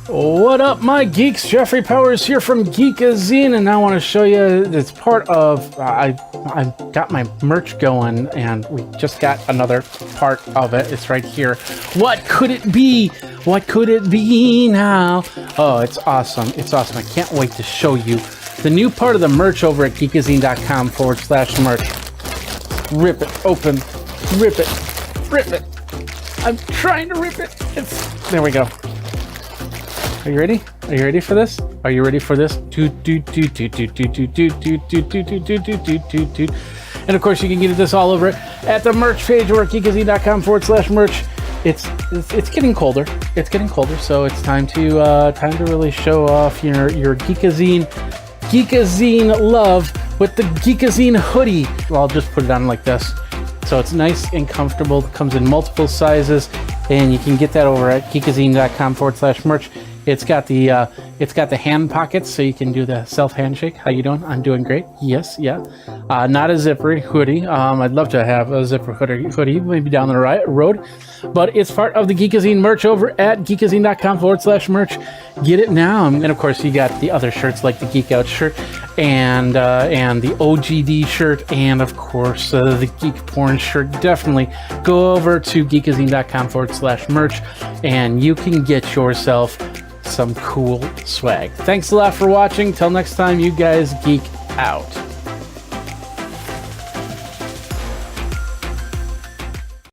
What up, my geeks? Jeffrey Powers here from Geekazine, and I want to show you it's part of I got my merch going, and we just got another part of it. It's right here. What could it be? What could it be now? Oh, it's awesome. It's awesome. I can't wait to show you the new part of the merch over at geekazine.com/merch. Rip it open. Rip it. Rip it. I'm trying to rip it. There we go. Are you ready? Are you ready for this? Are you ready for this? And of course, you can get this all over at the merch page or at geekazine.com/merch. It's getting colder. It's getting colder, so it's time to really show off your Geekazine love with the Geekazine hoodie. Well, I'll just put it on like this. So it's nice and comfortable. It comes in multiple sizes, and you can get that over at geekazine.com/merch. It's got the hand pockets, so you can do the self handshake. How you doing? I'm doing great. Yes, yeah. Not a zipper hoodie. I'd love to have a zipper hoodie maybe down the road, but it's part of the Geekazine merch over at geekazine.com/merch. Get it now. And of course, you got the other shirts like the Geek Out shirt and the OGD shirt, and of course the Geek Porn shirt. Definitely go over to geekazine.com/merch, and you can get yourself some cool swag. Thanks a lot for watching. Till next time, you guys geek out.